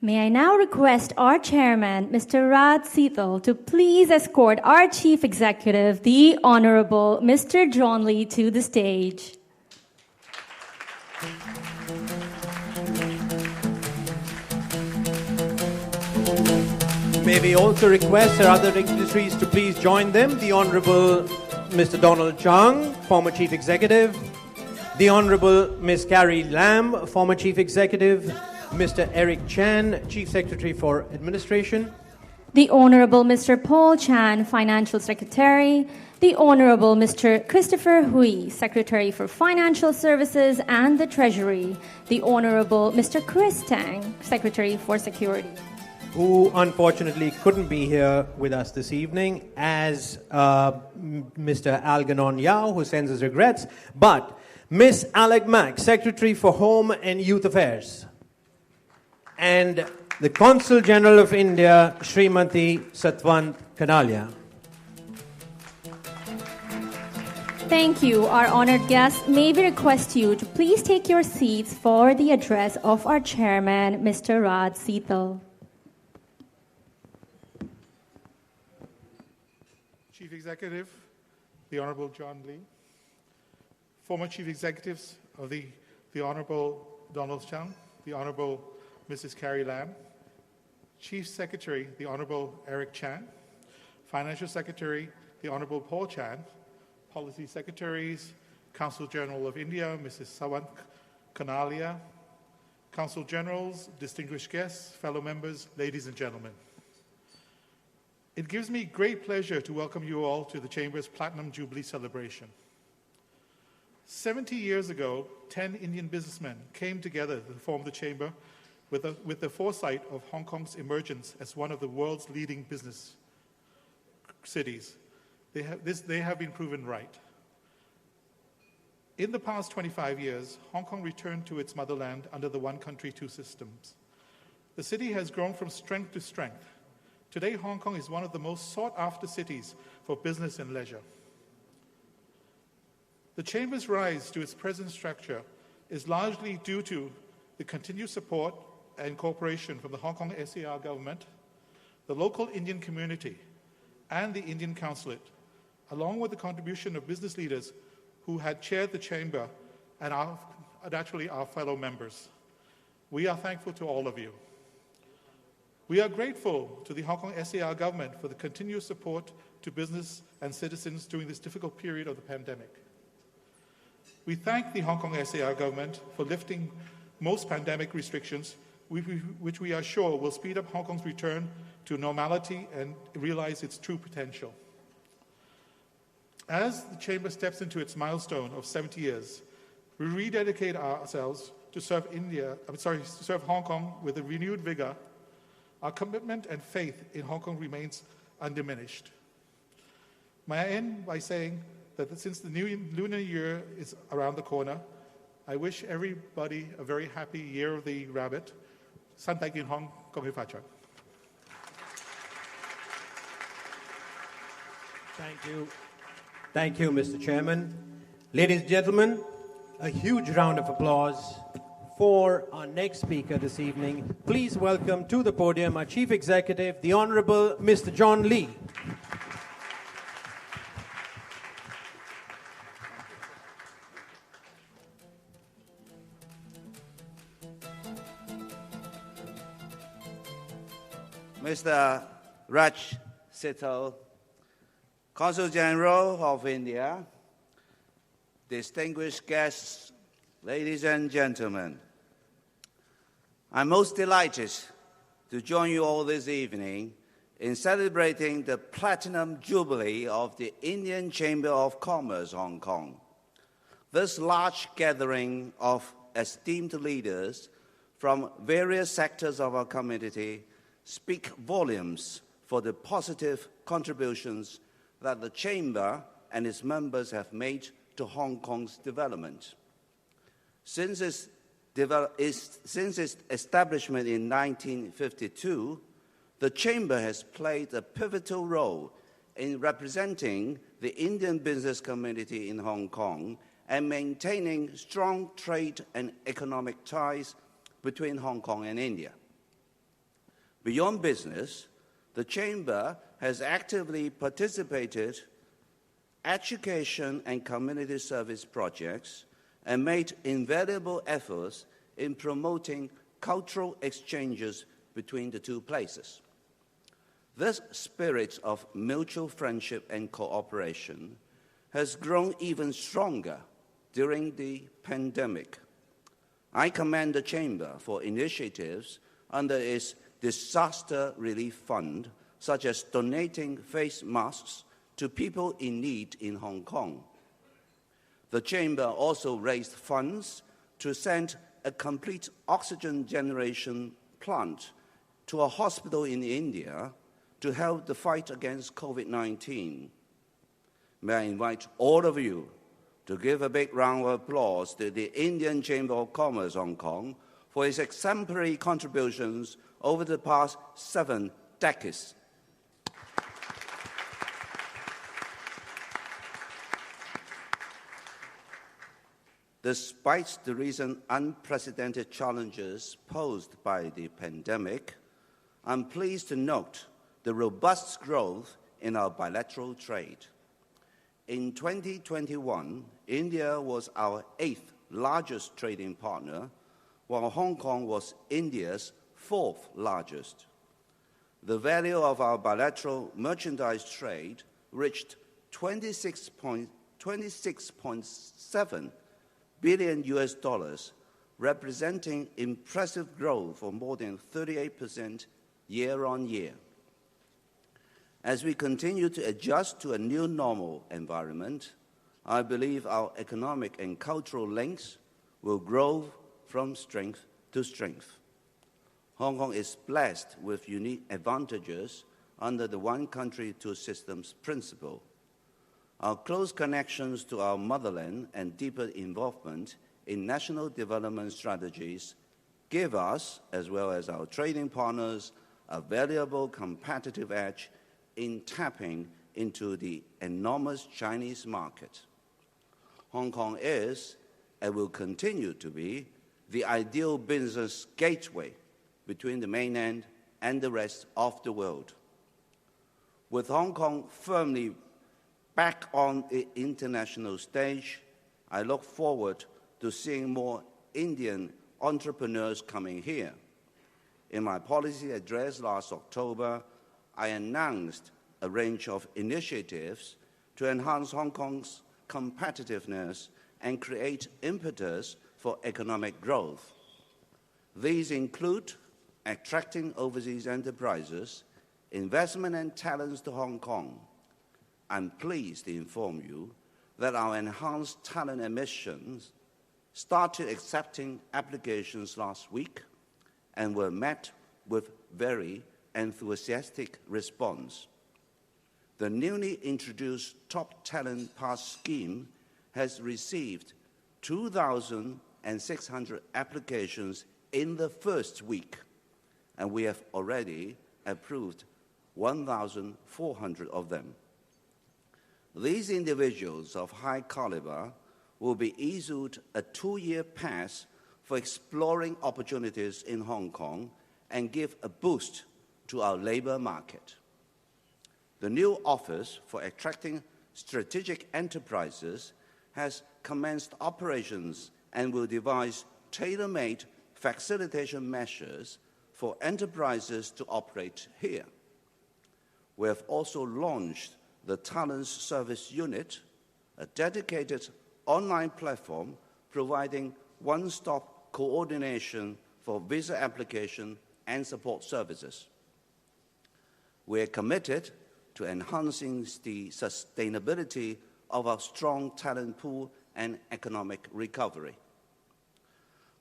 May I now request our chairman, Mr. Raj Seetal, to please escort our chief executive, the Honorable Mr. John Lee, to the stage. May we also request our other dignitaries to please join them. The Honorable Mr. Donald Chung, former Chief Executive. The Honorable Ms. Carrie Lam, former Chief Executive. Mr. Eric Chan, Chief Secretary for Administration. The Honorable Mr. Paul Chan, Financial Secretary. The Honorable Mr. Christopher Hui, Secretary for Financial Services and the Treasury. The Honorable Mr. Chris Tang, Secretary for Security. Who unfortunately couldn't be here with us this evening, as Mr. Algernon Yao, who sends his regrets, but Miss Alec Mack, Secretary for Home and Youth Affairs, and the Consul General of India, Srimati Satwant Kanalia. Thank you, our honored guests. May we request you to please take your seats for the address of our chairman, Mr. Raj Seetal. Chief Executive, the Honorable John Lee, former Chief Executives of the Honorable Donald Chung, the Honorable Mrs. Carrie Lam, Chief Secretary, the Honorable Eric Chan, Financial Secretary, the Honorable Paul Chan, Policy Secretaries, Consul General of India, Mrs. Sawant Kanalia, Consul Generals, distinguished guests, fellow members, ladies and gentlemen. It gives me great pleasure to welcome you all to the Chamber's Platinum Jubilee celebration. 70 years ago, 10 Indian businessmen came together to form the Chamber with the foresight of Hong Kong's emergence as one of the world's leading business cities. They have been proven right. In the past 25 years, Hong Kong returned to its motherland under the one country, two systems. The city has grown from strength to strength. Today, Hong Kong is one of the most sought-after cities for business and leisure. The Chamber's rise to its present structure is largely due to the continued support and cooperation from the Hong Kong SAR government, the local Indian community, and the Indian Consulate, along with the contribution of business leaders who had chaired the Chamber and naturally our fellow members. We are thankful to all of you. We are grateful to the Hong Kong SAR government for the continued support to business and citizens during this difficult period of the pandemic. We thank the Hong Kong SAR government for lifting most pandemic restrictions, which we are sure will speed up Hong Kong's return to normality and realize its true potential. As the Chamber steps into its milestone of 70 years, we rededicate ourselves to serve Hong Kong with a renewed vigor. Our commitment and faith in Hong Kong remains undiminished. May I end by saying that since the new lunar year is around the corner, I wish everybody a very happy Year of the Rabbit. San Tai Kin Hong Kong Hui Fa Chuan. Thank you. Thank you, Mr. Chairman. Ladies and gentlemen, a huge round of applause for our next speaker this evening. Please welcome to the podium our Chief Executive, the Honorable Mr. John Lee. Mr. Raj Seetal, Consul General of India, distinguished guests, ladies and gentlemen, I'm most delighted to join you all this evening in celebrating the Platinum Jubilee of the Indian Chamber of Commerce, Hong Kong. This large gathering of esteemed leaders from various sectors of our community speak volumes for the positive contributions that the Chamber and its members have made to Hong Kong's development. Since its establishment in 1952, the Chamber has played a pivotal role in representing the Indian business community in Hong Kong and maintaining strong trade and economic ties between Hong Kong and India. Beyond business, the Chamber has actively participated education and community service projects and made invaluable efforts in promoting cultural exchanges between the two places. This spirit of mutual friendship and cooperation has grown even stronger during the pandemic. I commend the Chamber for initiatives under its Disaster Relief Fund, such as donating face masks to people in need in Hong Kong. The Chamber also raised funds to send a complete oxygen generation plant to a hospital in India to help the fight against COVID-19. May I invite all of you to give a big round of applause to the Indian Chamber of Commerce Hong Kong for its exemplary contributions over the past 7 decades. Despite the recent unprecedented challenges posed by the pandemic, I'm pleased to note the robust growth in our bilateral trade. In 2021, India was our 8th largest trading partner, while Hong Kong was India's 4th largest. The value of our bilateral merchandise trade reached $26.7 billion US dollars, representing impressive growth of more than 38% year on year. As we continue to adjust to a new normal environment, I believe our economic and cultural links will grow from strength to strength. Hong Kong is blessed with unique advantages under the one country, two systems principle. Our close connections to our motherland and deeper involvement in national development strategies give us, as well as our trading partners, a valuable competitive edge in tapping into the enormous Chinese market. Hong Kong is, and will continue to be, the ideal business gateway between the mainland and the rest of the world. With Hong Kong firmly back on the international stage, I look forward to seeing more Indian entrepreneurs coming here. In my policy address last October, I announced a range of initiatives to enhance Hong Kong's competitiveness and create impetus for economic growth. These include attracting overseas enterprises, investment and talents to Hong Kong. I'm pleased to inform you that our enhanced talent admissions started accepting applications last week and were met with very enthusiastic response. The newly introduced Top Talent Pass scheme has received 2,600 applications in the first week, and we have already approved 1,400 of them. These individuals of high caliber will be issued a 2-year pass for exploring opportunities in Hong Kong and give a boost to our labor market. The new Office for Attracting Strategic Enterprises has commenced operations and will devise tailor-made facilitation measures for enterprises to operate here. We have also launched the Talents Service Unit, a dedicated online platform providing one-stop coordination for visa application and support services. We are committed to enhancing the sustainability of our strong talent pool and economic recovery.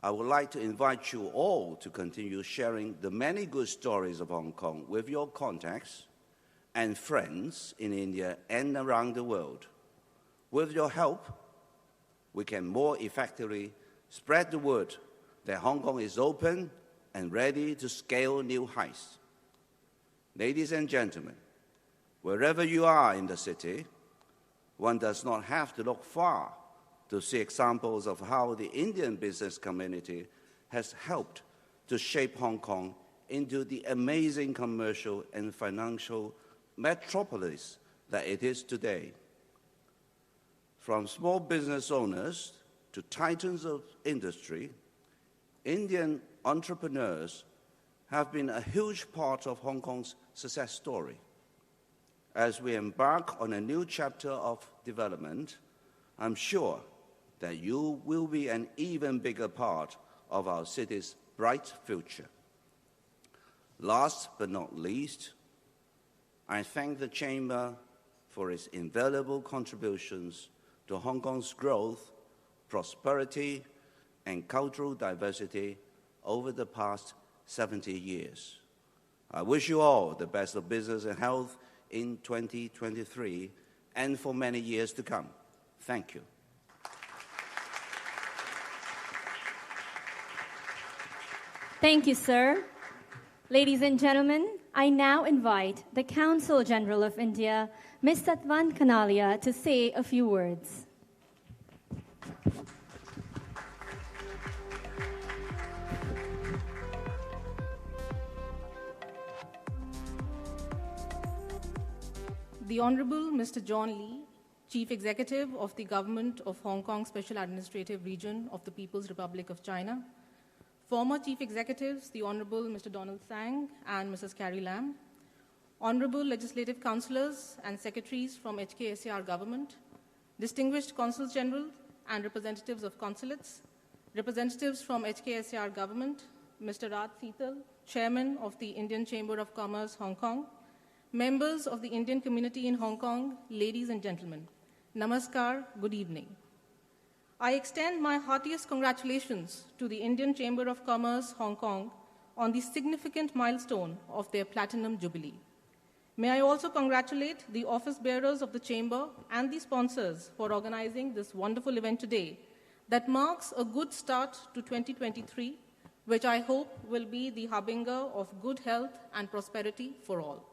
I would like to invite you all to continue sharing the many good stories of Hong Kong with your contacts and friends in India and around the world. With your help, we can more effectively spread the word that Hong Kong is open and ready to scale new heights. Ladies and gentlemen, wherever you are in the city, one does not have to look far to see examples of how the Indian business community has helped to shape Hong Kong into the amazing commercial and financial metropolis that it is today. From small business owners to titans of industry, Indian entrepreneurs have been a huge part of Hong Kong's success story. As we embark on a new chapter of development, I'm sure that you will be an even bigger part of our city's bright future. Last but not least, I thank the Chamber for its invaluable contributions to Hong Kong's growth, prosperity, and cultural diversity over the past 70 years. I wish you all the best of business and health in 2023 and for many years to come. Thank you. Thank you, sir. Ladies and gentlemen, I now invite the Consul General of India, Ms. Satwan Kanalia, to say a few words. The Honorable Mr. John Lee, Chief Executive of the Government of Hong Kong Special Administrative Region of the People's Republic of China, former Chief Executives, the Honorable Mr. Donald Tsang and Mrs. Carrie Lam, Honorable Legislative Councillors and Secretaries from HKSAR Government, distinguished Consuls General and representatives of consulates, representatives from HKSAR Government, Mr. Raj Seetal, Chairman of the Indian Chamber of Commerce, Hong Kong, members of the Indian community in Hong Kong, ladies and gentlemen, Namaskar, good evening. I extend my heartiest congratulations to the Indian Chamber of Commerce, Hong Kong, on the significant milestone of their Platinum Jubilee. May I also congratulate the office bearers of the Chamber and the sponsors for organizing this wonderful event today that marks a good start to 2023, which I hope will be the harbinger of good health and prosperity for all.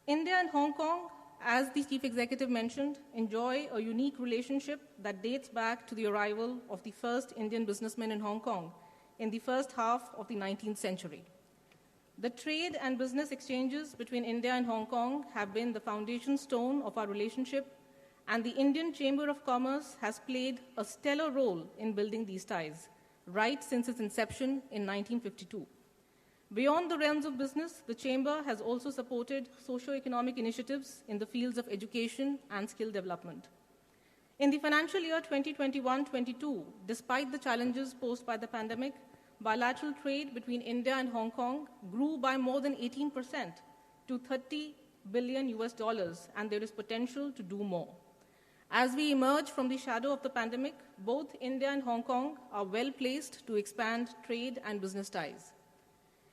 India and Hong Kong, as the Chief Executive mentioned, enjoy a unique relationship that dates back to the arrival of the first Indian businessmen in Hong Kong in the first half of the 19th century. The trade and business exchanges between India and Hong Kong have been the foundation stone of our relationship, and the Indian Chamber of Commerce has played a stellar role in building these ties, right since its inception in 1952. Beyond the realms of business, the Chamber has also supported socio-economic initiatives in the fields of education and skill development. In the financial year 2021-22, despite the challenges posed by the pandemic, bilateral trade between India and Hong Kong grew by more than 18% to $30 billion, and there is potential to do more. As we emerge from the shadow of the pandemic, both India and Hong Kong are well placed to expand trade and business ties.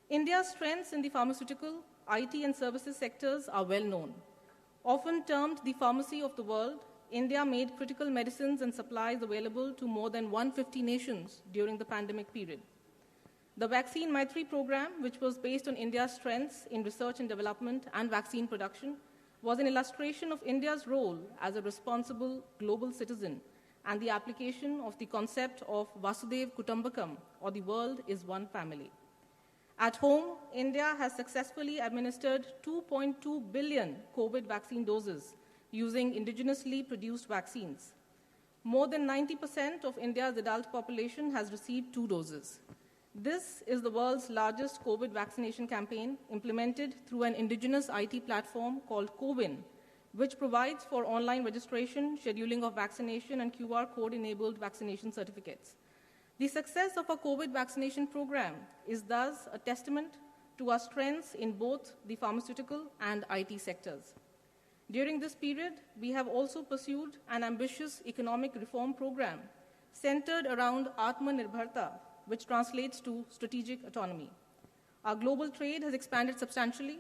India's strengths in the pharmaceutical, IT, and services sectors are well known. Often termed the pharmacy of the world, India made critical medicines and supplies available to more than 150 nations during the pandemic period. The Vaccine Maitri program, which was based on India's strengths in research and development and vaccine production, was an illustration of India's role as a responsible global citizen and the application of the concept of Vasudev Kutumbakam, or the world is one family. At home, India has successfully administered 2.2 billion COVID vaccine doses using indigenously produced vaccines. More than 90% of India's adult population has received 2 doses. This is the world's largest COVID vaccination campaign implemented through an indigenous IT platform called CoWIN, which provides for online registration, scheduling of vaccination, and QR code-enabled vaccination certificates. The success of our COVID vaccination program is thus a testament to our strengths in both the pharmaceutical and IT sectors. During this period, we have also pursued an ambitious economic reform program centered around Atmanirbharta, which translates to strategic autonomy. Our global trade has expanded substantially.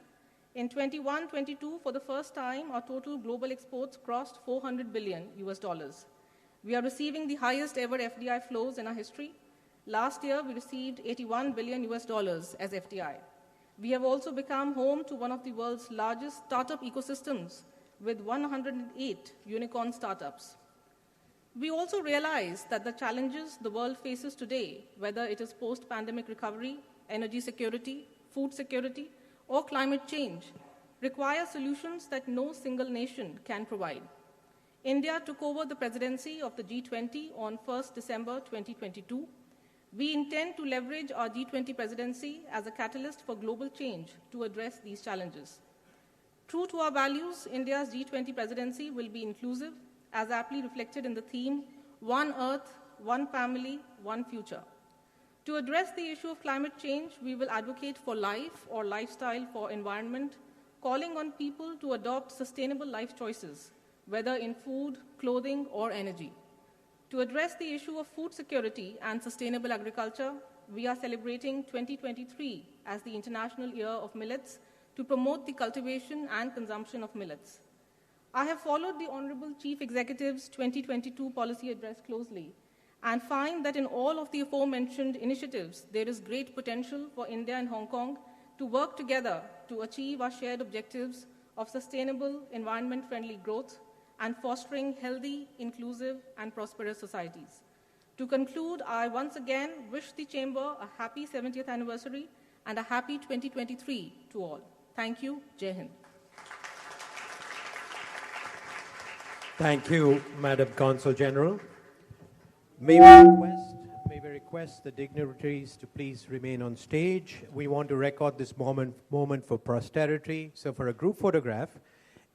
In 21-22, for the first time, our total global exports crossed $400 billion. We are receiving the highest ever FDI flows in our history. Last year, we received $81 billion as FDI. We have also become home to one of the world's largest startup ecosystems with 108 unicorn startups. We also realize that the challenges the world faces today, whether it is post-pandemic recovery, energy security, food security, or climate change require solutions that no single nation can provide. India took over the presidency of the G20 on 1st December 2022. We intend to leverage our G20 presidency as a catalyst for global change to address these challenges. True to our values, India's G20 presidency will be inclusive, as aptly reflected in the theme, One Earth, One Family, One Future. To address the issue of climate change, we will advocate for life or lifestyle for environment, calling on people to adopt sustainable life choices, whether in food, clothing, or energy. To address the issue of food security and sustainable agriculture, we are celebrating 2023 as the International Year of Millets to promote the cultivation and consumption of millets. I have followed the Honorable Chief Executive's 2022 policy address closely and find that in all of the aforementioned initiatives, there is great potential for India and Hong Kong to work together to achieve our shared objectives of sustainable, environment-friendly growth and fostering healthy, inclusive, and prosperous societies. To conclude, I once again wish the Chamber a happy 70th anniversary and a happy 2023 to all. Thank you. Jai Hind. Thank you, Madam Consul General. May we request the dignitaries to please remain on stage. We want to record this moment for posterity. So for a group photograph,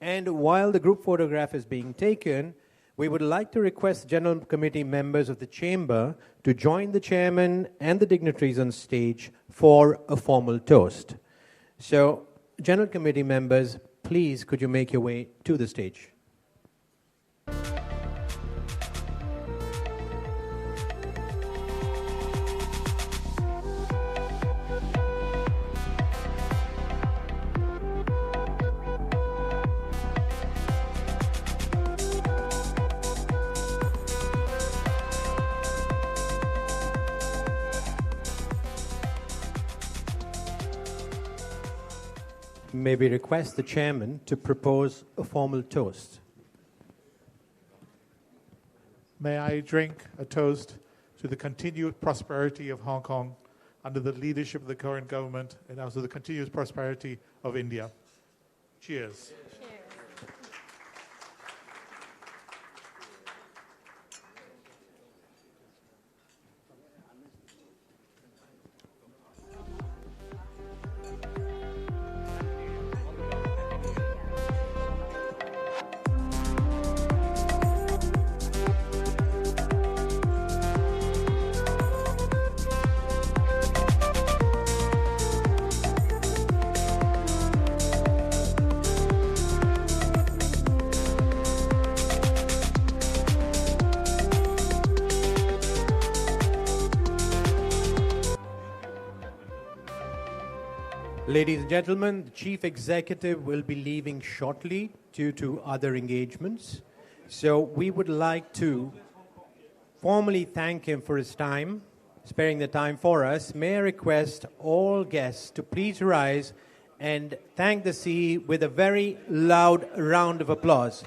and while the group photograph is being taken, we would like to request General Committee members of the Chamber to join the Chairman and the dignitaries on stage for a formal toast. So, General Committee members, please could you make your way to the stage? May we request the Chairman to propose a formal toast? May I drink a toast to the continued prosperity of Hong Kong under the leadership of the current government and also the continuous prosperity of India. Cheers. Ladies and gentlemen, the Chief Executive will be leaving shortly due to other engagements. So we would like to formally thank him for his time, sparing the time for us. May I request all guests to please rise and thank the CE with a very loud round of applause.